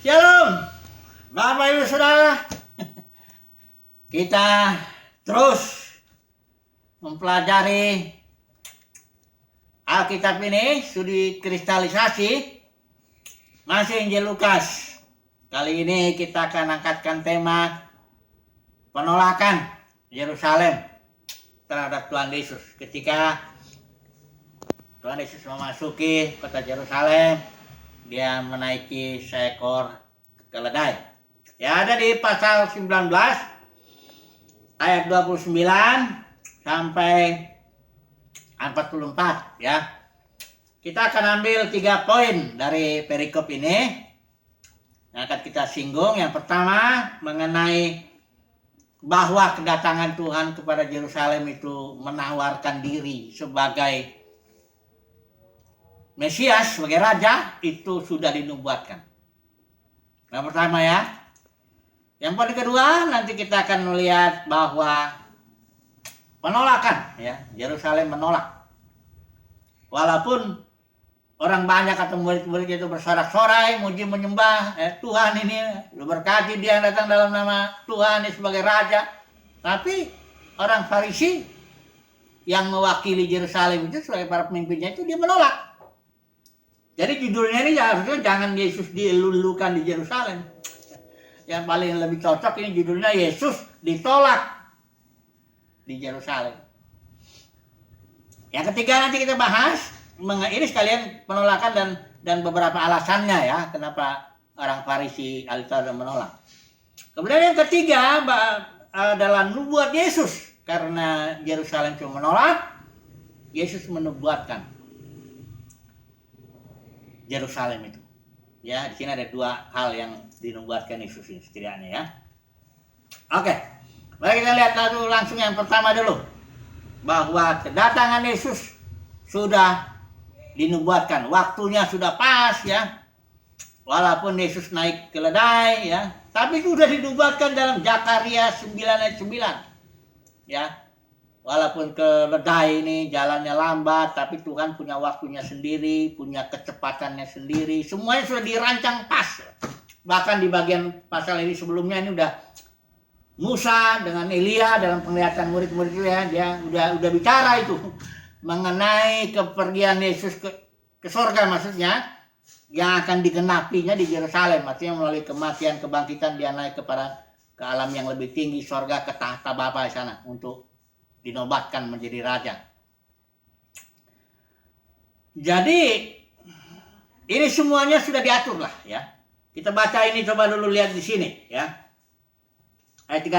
Shalom, Bapak Ibu Saudara. Kita terus mempelajari Alkitab ini, studi kristalisasi, masih Injil Lukas. Kali ini kita akan angkatkan tema penolakan Yerusalem terhadap Tuhan Yesus. Ketika Tuhan Yesus memasuki kota Yerusalem, dia menaiki seekor keledai. Ya, ada di pasal 19 ayat 29 sampai 44 ya. Kita akan ambil 3 poin dari perikop ini yang akan kita singgung. Yang pertama mengenai bahwa kedatangan Tuhan kepada Yerusalem itu menawarkan diri sebagai Mesias, sebagai raja, itu sudah dinubuatkan. Yang pertama ya. Yang poin kedua, nanti kita akan melihat bahwa penolakan ya, Yerusalem menolak. Walaupun orang banyak atau murid-murid itu bersorak-sorai, muji menyembah, Tuhan ini berkati dia yang datang dalam nama Tuhan ini sebagai raja. Tapi orang Farisi yang mewakili Yerusalem itu sebagai para pemimpinnya itu dia menolak. Jadi judulnya ini harusnya jangan Yesus dilulukan di Yerusalem. Yang paling lebih cocok ini judulnya Yesus ditolak di Yerusalem. Yang ketiga nanti kita bahas, ini sekalian penolakan dan beberapa alasannya ya, kenapa orang Farisi alkitab menolak. Kemudian yang ketiga adalah nubuat Yesus, karena Yerusalem cuma menolak, Yesus menubuatkan Yerusalem itu. Ya, di sini ada 2 hal yang dinubuatkan Yesus ini setidaknya ya. Oke. Mari kita lihat langsung yang pertama dulu. Bahwa kedatangan Yesus sudah dinubuatkan. Waktunya sudah pas ya. Walaupun Yesus naik keledai ya, tapi sudah dinubuatkan dalam Zakaria 9 ayat 9. Ya. Walaupun keledai ini jalannya lambat, tapi Tuhan punya waktunya sendiri, punya kecepatannya sendiri. Semuanya sudah dirancang pas. Bahkan di bagian pasal ini sebelumnya ini udah Musa dengan Elia dalam penglihatan murid-murid itu ya, dia udah bicara itu mengenai kepergian Yesus ke surga, maksudnya yang akan digenapinya di Yerusalem, artinya melalui kematian, kebangkitan dia naik ke alam yang lebih tinggi, surga, ke tahta Bapa di sana untuk dinobatkan menjadi raja. Jadi ini semuanya sudah diatur lah ya. Kita baca ini, coba dulu lihat di sini ya. Ayat 36.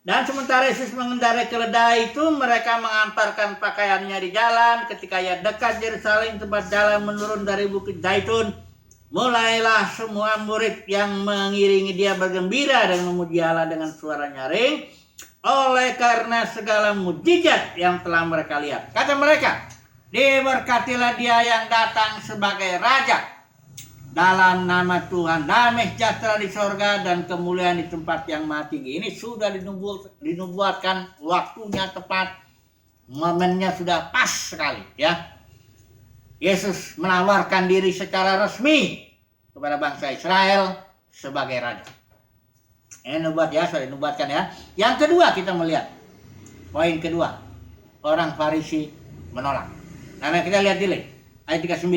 Dan sementara Yesus mengendarai keledai itu, mereka mengamparkan pakaiannya di jalan. Ketika ia dekat Yerusalem, tempat jalan menurun dari Bukit Zaitun, mulailah semua murid yang mengiringi dia bergembira dan memuji Allah dengan suara nyaring, oleh karena segala mujizat yang telah mereka lihat. Kata mereka, diberkatilah dia yang datang sebagai raja. Dalam nama Tuhan, damai sejahtera di sorga dan kemuliaan di tempat yang maha tinggi. Ini sudah dinubuatkan, waktunya tepat, momennya sudah pas sekali ya. Yesus menawarkan diri secara resmi kepada bangsa Israel sebagai raja. Ini nubuat ya, sudah dinubuatkan ya. Yang kedua kita melihat, poin kedua, orang Farisi menolak. Nah kita lihat dulu, ayat 39.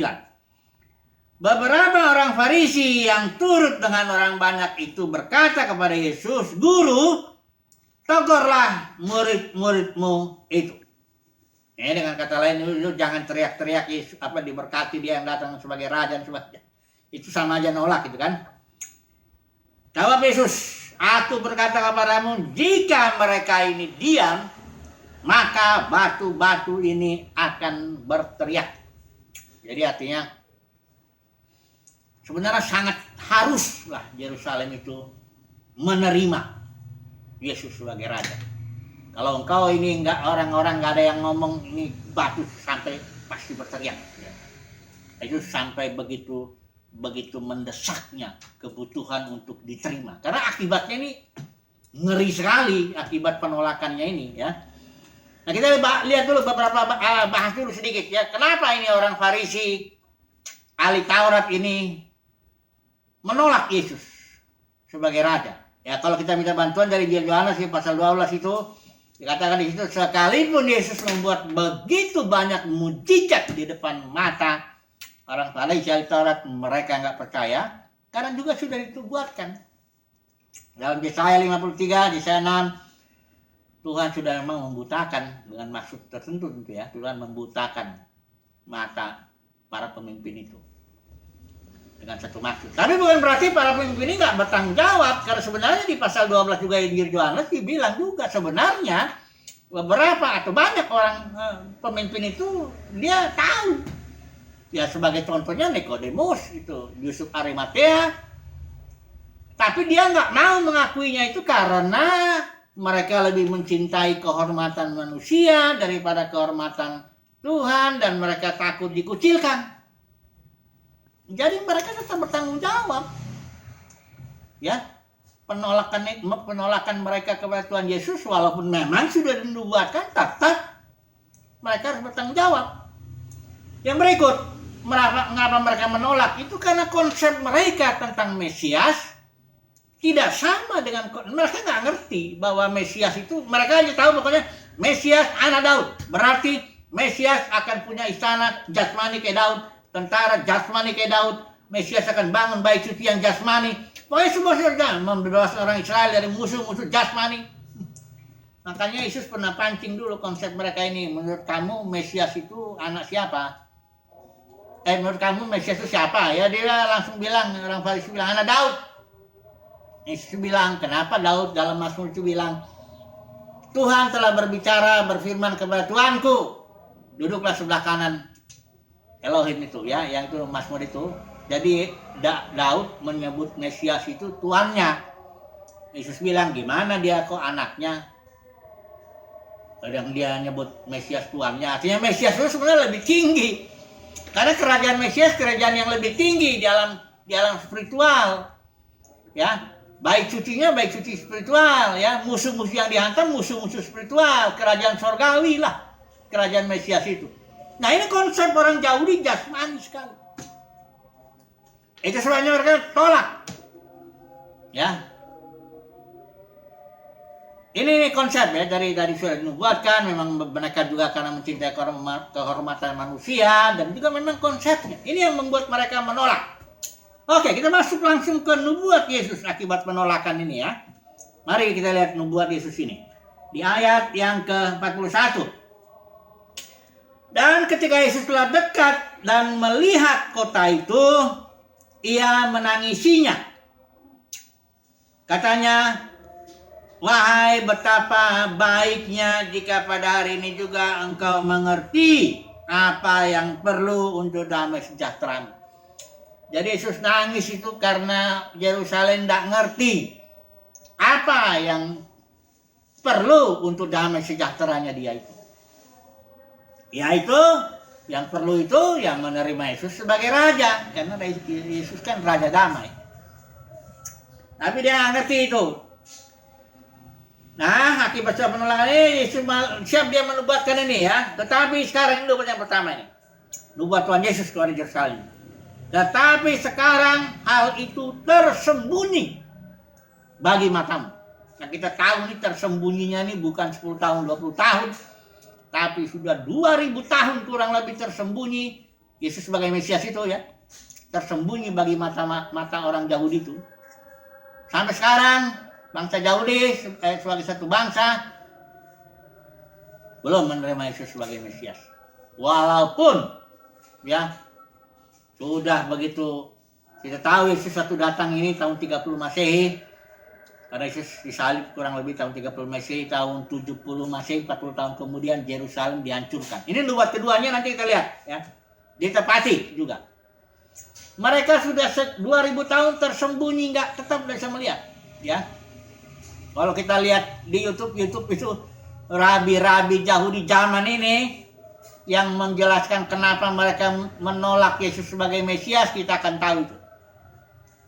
Beberapa orang Farisi yang turut dengan orang banyak itu berkata kepada Yesus, Guru, tegurlah murid-muridmu itu. Ini dengan kata lain, lu jangan teriak-teriak Yesus, diberkati dia yang datang sebagai raja dan sebagainya. Itu sama aja nolak gitu kan. Jawab Yesus, Aku berkata kepadamu, jika mereka ini diam, maka batu-batu ini akan berteriak. Jadi artinya sebenarnya sangat haruslah Yerusalem itu menerima Yesus sebagai raja. Kalau engkau ini orang-orang nggak ada yang ngomong, ini batu sampai pasti berteriak. Itu sampai begitu mendesaknya kebutuhan untuk diterima. Karena akibatnya ini ngeri sekali, akibat penolakannya ini ya. Nah kita lihat dulu beberapa, bahas dulu sedikit ya. Kenapa ini orang Farisi, ahli Taurat ini menolak Yesus sebagai raja. Ya, kalau kita minta bantuan dari Yohanes pasal 12 itu dikatakan di situ, sekalipun Yesus membuat begitu banyak mujizat di depan mata orang Farisi ahli Taurat, mereka nggak percaya karena juga sudah ditubuatkan. Dalam Yesaya 53, Yesaya 6, Tuhan sudah memang membutakan dengan maksud tertentu tentu ya. Tuhan membutakan mata para pemimpin itu dengan satu maksud. Tapi bukan berarti para pemimpin ini nggak bertanggung jawab, karena sebenarnya di pasal 12 juga Injil Yohanes dibilang juga sebenarnya beberapa atau banyak orang pemimpin itu dia tahu. Ya sebagai contohnya Nikodemus itu, Yusuf Arimatea, tapi dia nggak mau mengakuinya itu karena mereka lebih mencintai kehormatan manusia daripada kehormatan Tuhan, dan mereka takut dikucilkan. Jadi mereka tetap bertanggung jawab. Ya, penolakan mereka kepada Tuhan Yesus walaupun memang sudah dinubuatkan, tetap mereka harus bertanggung jawab. Yang berikut, mengapa mereka menolak? Itu karena konsep mereka tentang Mesias tidak sama dengan mereka. Nggak ngerti bahwa Mesias itu, mereka aja tahu pokoknya Mesias anak Daud, berarti Mesias akan punya istana jasmani kayak Daud, tentara jasmani kayak Daud, Mesias akan bangun bait suci yang jasmani. Pokoknya semua surga membebaskan orang Israel dari musuh-musuh jasmani. Makanya Yesus pernah pancing dulu konsep mereka ini. Menurut kamu Mesias itu anak siapa? Menurut kamu Mesias itu siapa? Ya dia langsung bilang, orang Farisi bilang anak Daud. Yesus bilang, kenapa Daud dalam Mazmur itu bilang, Tuhan telah berbicara, berfirman kepada Tuanku, duduklah sebelah kanan Elohim itu ya, yang itu Mazmur itu. Jadi Daud menyebut Mesias itu tuannya. Yesus bilang, gimana dia kok anaknya? Kadang dia nyebut Mesias tuannya. Artinya Mesias itu sebenarnya lebih tinggi. Karena kerajaan Mesias kerajaan yang lebih tinggi di alam spiritual. Ya, baik sucinya baik suci spiritual ya, musuh-musuh yang dihantam musuh-musuh spiritual, kerajaan sorgawi lah kerajaan Mesias itu. Nah ini konsep orang Yahudi jasmani sekali. Itu sebabnya mereka tolak. Ya. Ini konsep ya dari sudah dinubuatkan, memang mereka juga karena mencintai kehormatan manusia, dan juga memang konsepnya. Ini yang membuat mereka menolak. Oke, kita masuk langsung ke nubuat Yesus akibat penolakan ini ya. Mari kita lihat nubuat Yesus ini. Di ayat yang ke-41. Dan ketika Yesus telah dekat dan melihat kota itu, ia menangisinya. Katanya, wahai betapa baiknya jika pada hari ini juga engkau mengerti apa yang perlu untuk damai sejahtera. Jadi Yesus nangis itu karena Yerusalem tidak ngerti apa yang perlu untuk damai sejahteranya dia itu. Yaitu yang perlu itu yang menerima Yesus sebagai raja, karena Yesus kan raja damai. Tapi dia nggak ngerti itu. Nah, akibat penolakan ini Yesus siap dia menubuatkan ini ya. Tetapi sekarang ini nubuat yang pertama ini, nubuat Tuhan Yesus kepada Yerusalem. Tetapi sekarang hal itu tersembunyi bagi matamu. Nah, kita tahu nih tersembunyinya ini bukan 10 tahun, 20 tahun. Tapi sudah 2000 tahun kurang lebih tersembunyi. Yesus sebagai Mesias itu ya. Tersembunyi bagi mata orang Yahudi itu. Sampai sekarang bangsa Yahudi sebagai satu bangsa belum menerima Yesus sebagai Mesias. Walaupun ya sudah begitu, kita tahu Yesus satu datang ini tahun 30 Masehi. Karena Yesus disalib kurang lebih tahun 30 Masehi, tahun 70 Masehi, 40 tahun kemudian Yerusalem dihancurkan. Ini nubuat keduanya, nanti kita lihat ya. Ditepati juga. Mereka sudah 2000 tahun tersembunyi, nggak tetap bisa melihat ya. Kalau kita lihat di YouTube itu rabi-rabi Yahudi zaman ini yang menjelaskan kenapa mereka menolak Yesus sebagai Mesias, kita akan tahu itu.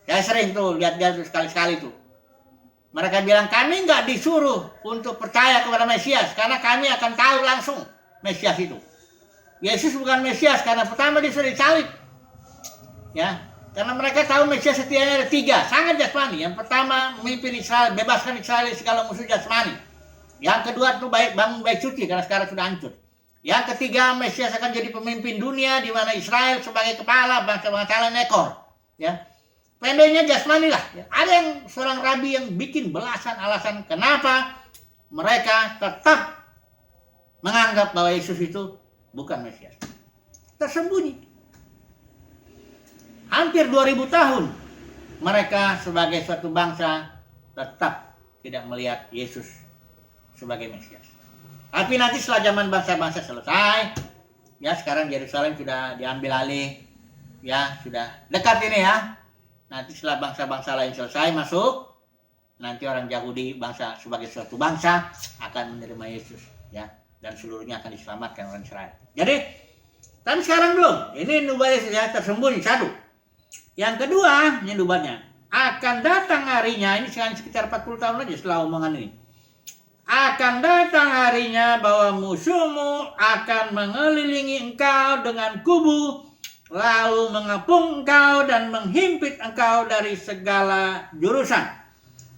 Saya sering tuh lihat dia sekali-sekali tuh. Mereka bilang kami nggak disuruh untuk percaya kepada Mesias karena kami akan tahu langsung Mesias itu. Yesus bukan Mesias karena pertama dia sudah disalib. Ya. Karena mereka tahu Mesias setianya ada 3, sangat jasmani. Yang pertama, memimpin Israel, bebaskan Israel dari segala musuh jasmani. Yang kedua itu bangun bait suci karena sekarang sudah hancur. Yang ketiga, Mesias akan jadi pemimpin dunia di mana Israel sebagai kepala, bangsa-bangsa lain ekor. Ya. Pendeknya jasmani lah. Ya. Ada yang seorang rabi yang bikin belasan alasan kenapa mereka tetap menganggap bahwa Yesus itu bukan Mesias. Tersembunyi. Hampir 2000 tahun mereka sebagai suatu bangsa tetap tidak melihat Yesus sebagai Mesias. Tapi nanti setelah zaman bangsa-bangsa selesai, ya sekarang Yerusalem sudah diambil alih, ya sudah dekat ini ya. Nanti setelah bangsa-bangsa lain selesai masuk, nanti orang Yahudi bangsa sebagai suatu bangsa akan menerima Yesus, ya, dan seluruhnya akan diselamatkan orang Israel. Jadi, tapi sekarang belum. Ini nubuat Yesus ya tersembunyi satu. Yang kedua, ini nubuatnya. Akan datang harinya, ini sekitar 40 tahun aja setelah omongan ini. Akan datang harinya bahwa musuhmu akan mengelilingi engkau dengan kubu, lalu mengepung engkau dan menghimpit engkau dari segala jurusan.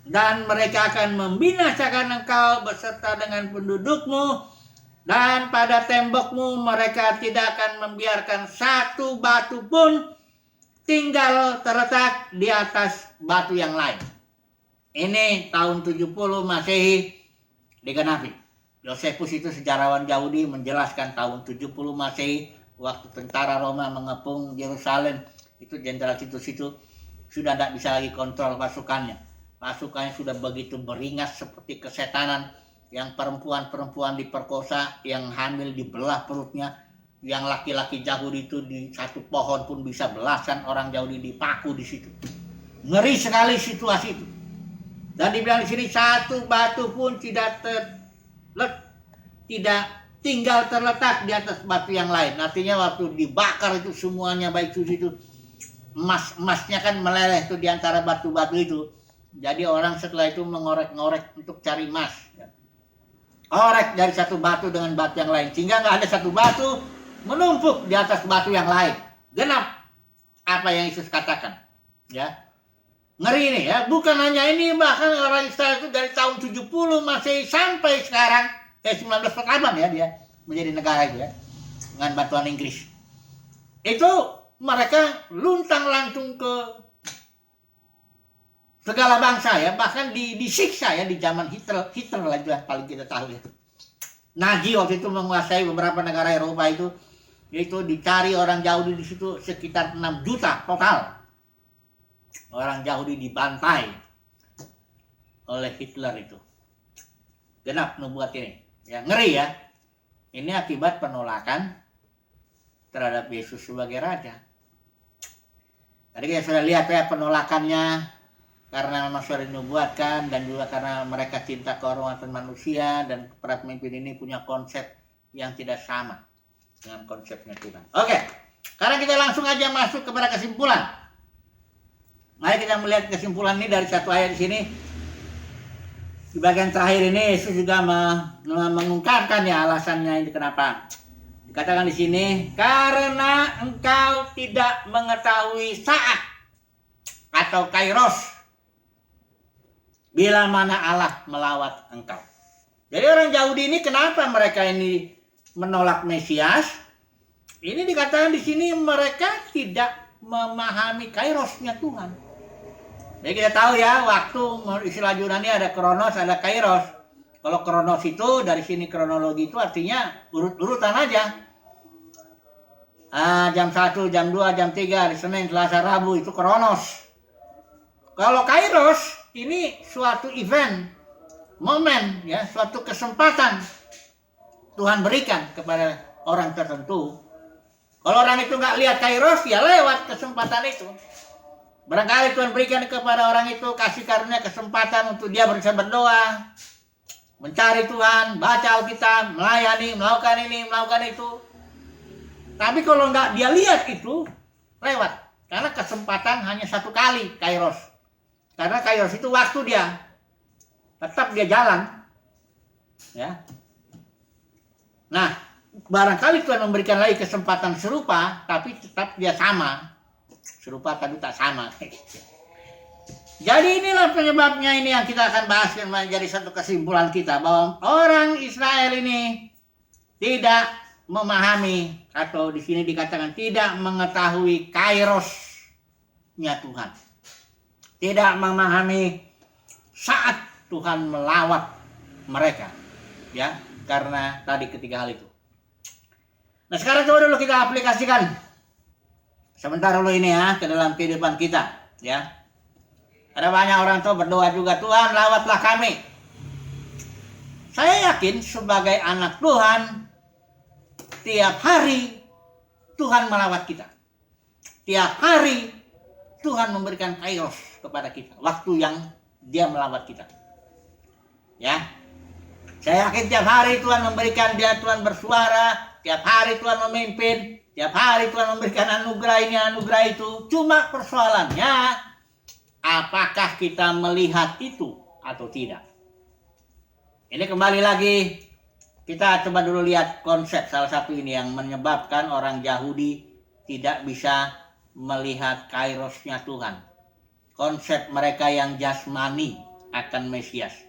Dan mereka akan membinasakan engkau beserta dengan pendudukmu, dan pada tembokmu mereka tidak akan membiarkan satu batu pun tinggal terletak di atas batu yang lain. Ini tahun 70 Masehi digenapi. Yosefus itu sejarawan Yahudi menjelaskan tahun 70 Masehi waktu tentara Roma mengepung Yerusalem, itu jenderal Titus itu sudah tidak bisa lagi kontrol pasukannya. Pasukannya sudah begitu beringas seperti kesetanan, yang perempuan-perempuan diperkosa, yang hamil dibelah perutnya, yang laki-laki Yahudi itu di satu pohon pun bisa belasan orang Yahudi dipaku di situ. Ngeri sekali situasi itu. Dan dibilang di sini satu batu pun tidak tinggal terletak di atas batu yang lain. Artinya waktu dibakar itu semuanya baik itu emasnya kan meleleh itu di antara batu-batu itu. Jadi orang setelah itu mengorek-ngorek untuk cari emas. Orek dari satu batu dengan batu yang lain, sehingga nggak ada satu batu menumpuk di atas batu yang lain. Genap apa yang Yesus katakan. Ya. Ngeri ini ya. Bukan hanya ini, bahkan orang Israel itu dari tahun 70 Masehi sampai sekarang 1948 ya dia menjadi negara itu ya. Dengan bantuan Inggris. Itu mereka luntang-lantung ke segala bangsa ya, bahkan disiksa ya di zaman Hitler lah itu yang paling kita tahu ya. Nazi waktu itu menguasai beberapa negara Eropa itu dicari orang Yahudi di situ sekitar 6 juta total. Orang Yahudi dibantai oleh Hitler itu. Genap nubuat ini. Ya, ngeri ya. Ini akibat penolakan terhadap Yesus sebagai raja. Tadi kita sudah lihat ya penolakannya karena memang sudah dinubuatkan, dan juga karena mereka cinta kehormatan manusia, dan para pemimpin ini punya konsep yang tidak sama dengan konsepnya Tuhan. Oke, sekarang kita langsung aja masuk kepada kesimpulan. Mari kita melihat kesimpulan ini dari satu ayat di sini. Di bagian terakhir ini Yesus juga mengungkapkan ya alasannya ini kenapa. Dikatakan di sini, karena engkau tidak mengetahui saat atau kairos bila mana Allah melawat engkau. Jadi orang Yahudi ini kenapa mereka ini menolak Mesias? Ini dikatakan di sini mereka tidak memahami kairosnya Tuhan. Jadi kita tahu ya, waktu istilah Yunani ada kronos, ada kairos. Kalau kronos itu dari sini kronologi itu artinya urut-urutan aja. Jam 1, jam 2, jam 3, hari Senin, Selasa, Rabu itu kronos. Kalau kairos ini suatu event, momen ya, suatu kesempatan Tuhan berikan kepada orang tertentu. Kalau orang itu nggak lihat kairos, ya lewat kesempatan itu. Barangkali Tuhan berikan kepada orang itu kasih karunia kesempatan untuk dia bisa berdoa, mencari Tuhan, baca Alkitab, melayani, melakukan ini, melakukan itu. Tapi kalau nggak dia lihat itu, lewat. Karena kesempatan hanya satu kali kairos. Karena kairos itu waktu dia. Tetap dia jalan. Ya. Nah, barangkali Tuhan memberikan lagi kesempatan serupa, tapi tetap dia sama. serupa tapi tak sama. Jadi inilah penyebabnya ini yang kita akan bahas dan menjadi satu kesimpulan kita bahwa orang Israel ini tidak memahami atau di sini dikatakan tidak mengetahui kairosnya Tuhan. Tidak memahami saat Tuhan melawat mereka. Ya, karena tadi ketiga hal itu. Nah, sekarang coba dulu kita aplikasikan sebentar dulu ini ya ke dalam kehidupan kita, ya. Ada banyak orang tuh berdoa juga, Tuhan lawatlah kami. Saya yakin sebagai anak Tuhan, tiap hari Tuhan melawat kita. Tiap hari Tuhan memberikan kairos kepada kita, waktu yang Dia melawat kita. Ya, saya yakin tiap hari Tuhan memberikan, Tuhan bersuara, tiap hari Tuhan memimpin, tiap hari Tuhan memberikan anugerah ini, anugerah itu. Cuma persoalannya, apakah kita melihat itu atau tidak? Ini kembali lagi, kita coba dulu lihat konsep salah satu ini yang menyebabkan orang Yahudi tidak bisa melihat kairosnya Tuhan. Konsep mereka yang jasmani akan Mesias.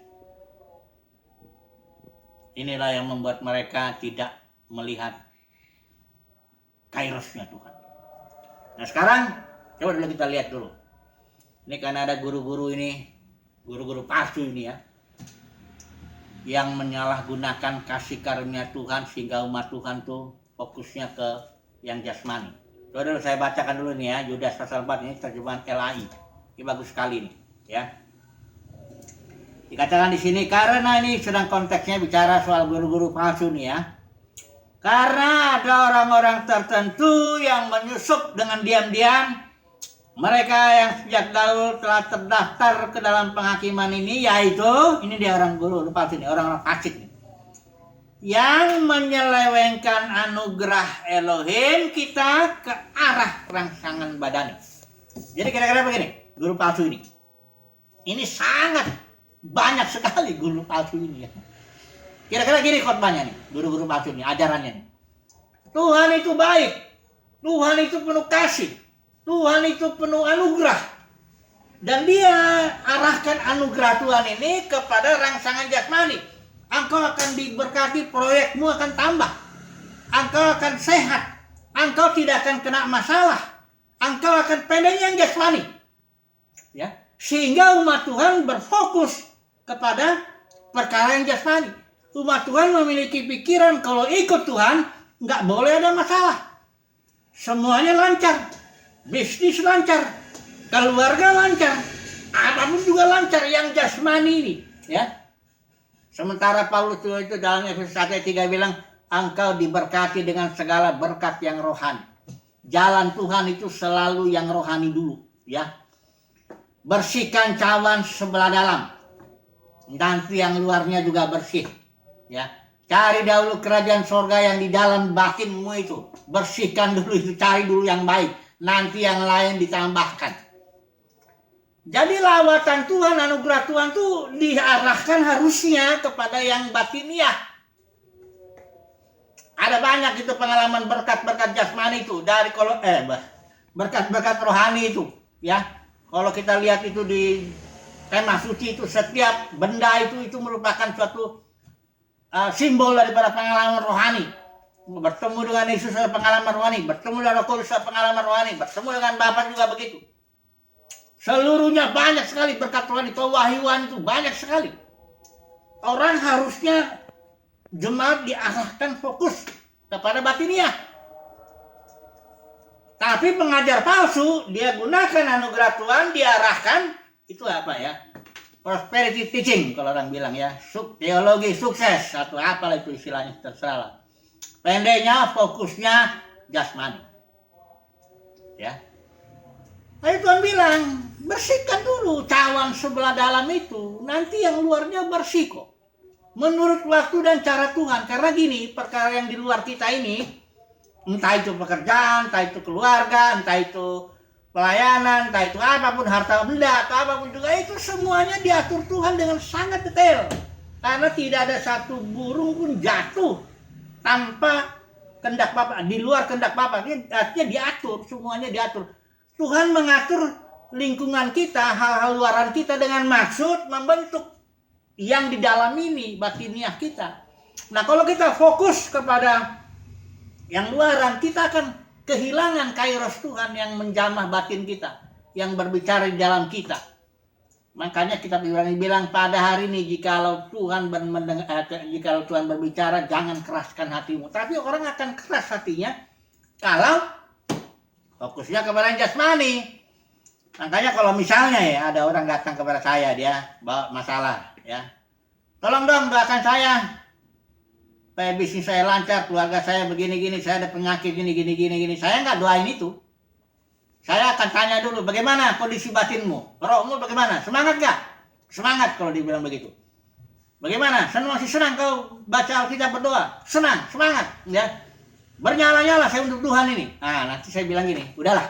Inilah yang membuat mereka tidak melihat kairosnya Tuhan. Nah sekarang coba dulu kita lihat dulu. Ini karena ada guru-guru ini, guru-guru palsu ini ya, yang menyalahgunakan kasih karunia Tuhan sehingga umat Tuhan tuh fokusnya ke yang jasmani. Coba dulu saya bacakan dulu nih ya, Yudas pasal 4 ini terjemahan LAI. Ini bagus sekali nih, ya. Dikatakan di sini karena ini sedang konteksnya bicara soal guru-guru palsu nih ya. Karena ada orang-orang tertentu yang menyusup dengan diam-diam, mereka yang sejak dahulu telah terdaftar ke dalam penghakiman ini, yaitu ini dia orang guru palsu ini, orang-orang fasik nih, yang menyelewengkan anugerah Elohim kita ke arah rangsangan badani. Jadi kira-kira begini, guru palsu ini sangat banyak sekali guru palsu ini ya. Kira-kira gini khotbahnya nih, guru-guru palsu ini, ajarannya nih. Tuhan itu baik, Tuhan itu penuh kasih, Tuhan itu penuh anugerah. Dan dia arahkan anugerah Tuhan ini kepada rangsangan jasmani. Engkau akan diberkati, proyekmu akan tambah. Engkau akan sehat, engkau tidak akan kena masalah. Engkau akan pendek yang jasmani. Ya, sehingga umat Tuhan berfokus kepada perkara yang jasmani. Umat Tuhan memiliki pikiran kalau ikut Tuhan nggak boleh ada masalah. Semuanya lancar, bisnis lancar, keluarga lancar, apapun juga lancar yang jasmani ini. Ya. Sementara Paulus itu dalam Efesus 1 ayat 3 bilang, engkau diberkati dengan segala berkat yang rohani. Jalan Tuhan itu selalu yang rohani dulu, ya. Bersihkan cawan sebelah dalam, nanti yang luarnya juga bersih, ya. Cari dahulu kerajaan sorga yang di dalam batinmu itu, bersihkan dulu itu, cari dulu yang baik, nanti yang lain ditambahkan. Jadi lawatan Tuhan, anugerah Tuhan tuh diarahkan harusnya kepada yang batiniah. Ada banyak itu pengalaman berkat-berkat jasmani itu dari berkat-berkat rohani itu, ya. Kalau kita lihat itu di tema suci itu, setiap benda itu merupakan suatu simbol daripada pengalaman rohani. Bertemu dengan Yesus ada pengalaman rohani, bertemu dengan Roh Kudus ada pengalaman rohani, bertemu dengan Bapa juga begitu. Seluruhnya banyak sekali berkat rohani, pewahyuan itu banyak sekali. Orang harusnya jemaat diarahkan fokus kepada batiniah. Tapi pengajar palsu, dia gunakan anugerah Tuhan, diarahkan, itu apa ya? Prosperity teaching, kalau orang bilang ya. Teologi sukses, atau apalah itu istilahnya, terserah lah. Pendeknya, fokusnya jasmani. Ya. Tapi Tuhan bilang, bersihkan dulu cawan sebelah dalam itu, nanti yang luarnya bersih kok. Menurut waktu dan cara Tuhan. Karena gini, perkara yang di luar kita ini, entah itu pekerjaan, entah itu keluarga, entah itu pelayanan, entah itu apapun, harta benda, atau apapun juga, itu semuanya diatur Tuhan dengan sangat detail. Karena tidak ada satu burung pun jatuh tanpa kehendak Bapa, di luar kehendak Bapa. Artinya diatur, semuanya diatur. Tuhan mengatur lingkungan kita, hal-hal luaran kita dengan maksud membentuk yang di dalam ini, batiniah kita. Nah, kalau kita fokus kepada yang luaran, kita akan kehilangan kairos Tuhan yang menjamah batin kita, yang berbicara di dalam kita. Makanya kita bilang pada hari ini, jikalau Tuhan berbicara, jangan keraskan hatimu. Tapi orang akan keras hatinya kalau fokusnya kepada yang jasmani. Makanya kalau misalnya ya ada orang datang kepada saya, dia bawa masalah, ya, tolong dong doakan saya supaya bisnis saya lancar, keluarga saya begini-gini, saya ada penyakit gini. Saya nggak doain itu. Saya akan tanya dulu, bagaimana kondisi batinmu? Rohmu bagaimana? Semangat nggak? Semangat kalau dibilang begitu. Bagaimana? Masih senang kau baca Alkitab berdoa? Senang, semangat, ya. Bernyala-nyala saya untuk Tuhan ini. Nah, nanti saya bilang gini, udahlah.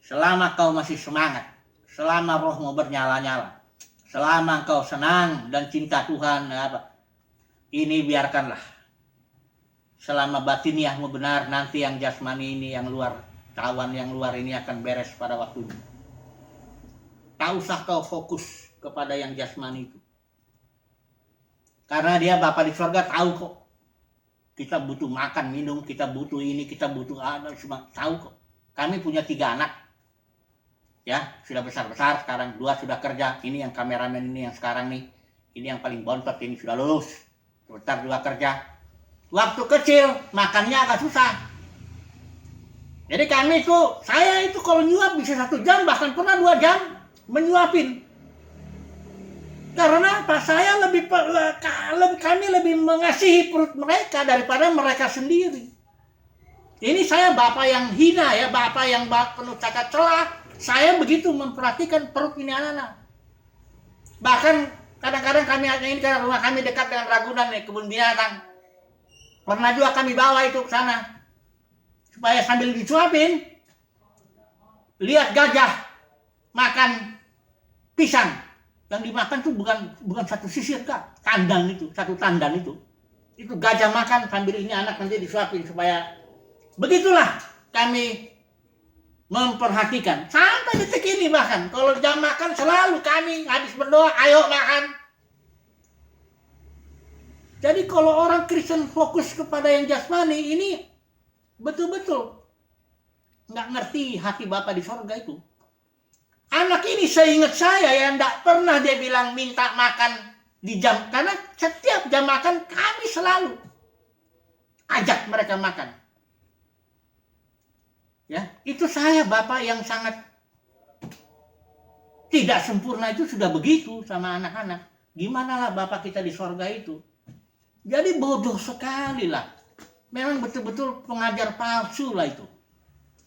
Selama kau masih semangat, selama rohmu bernyala-nyala, selama kau senang dan cinta Tuhan, ini biarkanlah. Selama batiniahmu benar, nanti yang jasmani ini, yang luar, cawan yang luar ini akan beres pada waktunya. Tak usah kau fokus kepada yang jasmani itu. Karena dia Bapa di sorga tahu kok. Kita butuh makan, minum, kita butuh ini, kita butuh semua tahu kok. Kami punya 3 anak. Ya, sudah besar-besar sekarang, 2 sudah kerja. Ini yang kameramen ini yang sekarang nih. Ini yang paling bontot, ini sudah lulus. Sebentar 2 kerja. Waktu kecil makannya agak susah. Jadi kami itu, saya itu kalau nyuap bisa 1 jam, bahkan pernah 2 jam menyuapin. Karena apa? Kami lebih mengasihi perut mereka daripada mereka sendiri. Ini saya bapak yang hina ya, bapak yang penuh cacat celah. Saya begitu memperhatikan perut ini anak-anak. Bahkan kadang-kadang kami ini karena rumah kami dekat dengan Ragunan nih, kebun binatang. Pernah juga kami bawa itu ke sana. Supaya sambil dicuapin, lihat gajah makan pisang. Yang dimakan tuh bukan satu sisir kak, tandan itu, satu tandan itu. Itu gajah makan sambil ini anak nanti disuapin supaya begitulah kami memperhatikan. Sampai detik ini bahkan, kalau jam makan selalu kami habis berdoa, ayo makan. Jadi kalau orang Kristen fokus kepada yang jasmani ini, betul-betul nggak ngerti hati Bapa di sorga itu. Anak ini seingat saya ya nggak pernah dia bilang minta makan di jam, karena setiap jam makan kami selalu ajak mereka makan. Ya, itu saya Bapak yang sangat tidak sempurna itu sudah begitu sama anak-anak. Gimana lah Bapak kita di sorga itu? Jadi bodoh sekali lah. Memang betul-betul pengajar palsu lah itu.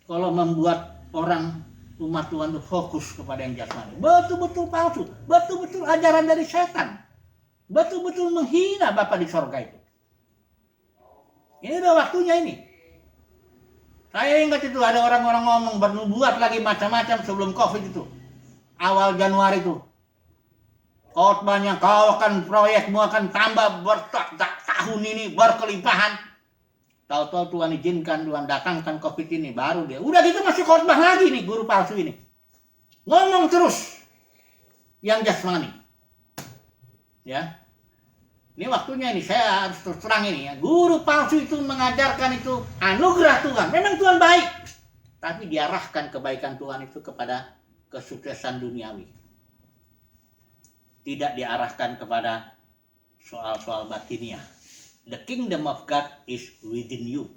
Kalau membuat orang umat Tuhan itu fokus kepada yang jasmani. Betul-betul palsu. Betul-betul ajaran dari setan. Betul-betul menghina Bapa di sorga itu. Ini udah waktunya ini. Saya ingat itu ada orang-orang ngomong bernubuat lagi macam-macam sebelum COVID itu. Awal Januari itu. Khotbahnya kau akan proyekmu akan tambah tahun ini berkelimpahan. Tahu-tahu Tuhan izinkan, Tuhan datangkan COVID ini, baru dia. Udah gitu masih khotbah lagi nih guru palsu ini. Ngomong terus yang jasmani. Ya. Ini waktunya ini, saya harus terus terang ini ya. Guru palsu itu mengajarkan itu anugerah Tuhan. Memang Tuhan baik. Tapi diarahkan kebaikan Tuhan itu kepada kesuksesan duniawi. Tidak diarahkan kepada soal-soal batiniah. The kingdom of God is within you.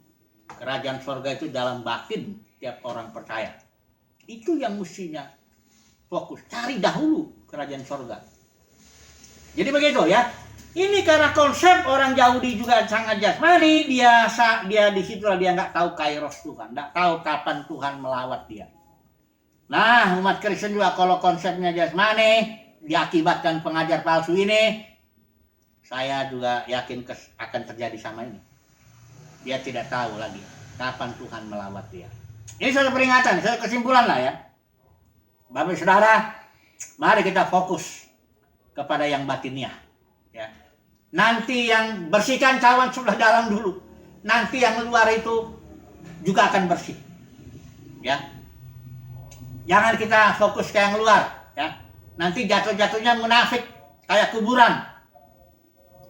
Kerajaan sorga itu dalam batin tiap orang percaya. Itu yang mestinya fokus. Cari dahulu kerajaan sorga. Jadi begitu ya. Ini karena konsep orang Yahudi juga sangat jasmani. Dia di situlah dia nggak tahu kairos Tuhan. Nggak tahu kapan Tuhan melawat dia. Nah umat Kristen juga kalau konsepnya jasmani. Diakibatkan pengajar palsu ini. Saya juga yakin akan terjadi sama ini. Dia tidak tahu lagi kapan Tuhan melawat dia. Ini suatu peringatan, suatu kesimpulan lah ya. Bapak saudara, mari kita fokus kepada yang batiniah. Ya. Nanti yang bersihkan cawan sebelah dalam dulu. Nanti yang luar itu juga akan bersih. Ya. Jangan kita fokus ke yang luar, ya. Nanti jatuh-jatuhnya munafik kayak kuburan.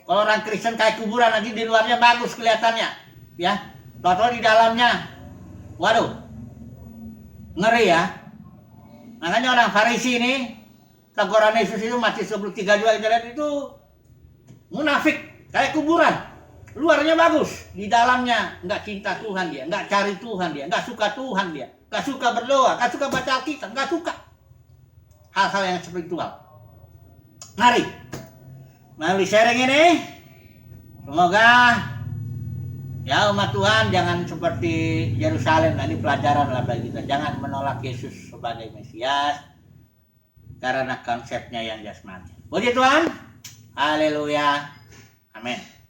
Kalau orang Kristen kayak kuburan, nanti di luarnya bagus kelihatannya, ya. Total di dalamnya, waduh, ngeri ya. Makanya orang Farisi ini, teguran Yesus itu Matius 23 kita lihat itu munafik kayak kuburan. Luarnya bagus, di dalamnya nggak cinta Tuhan dia, nggak cari Tuhan dia, nggak suka Tuhan dia, nggak suka berdoa, nggak suka baca Alkitab, nggak suka hal-hal yang spiritual. Mari, melalui sharing ini, semoga ya umat Tuhan jangan seperti Yerusalem. Ini pelajaran lah bagi kita. Jangan menolak Yesus sebagai Mesias karena konsepnya yang jasmani. Puji Tuhan, haleluya, amin.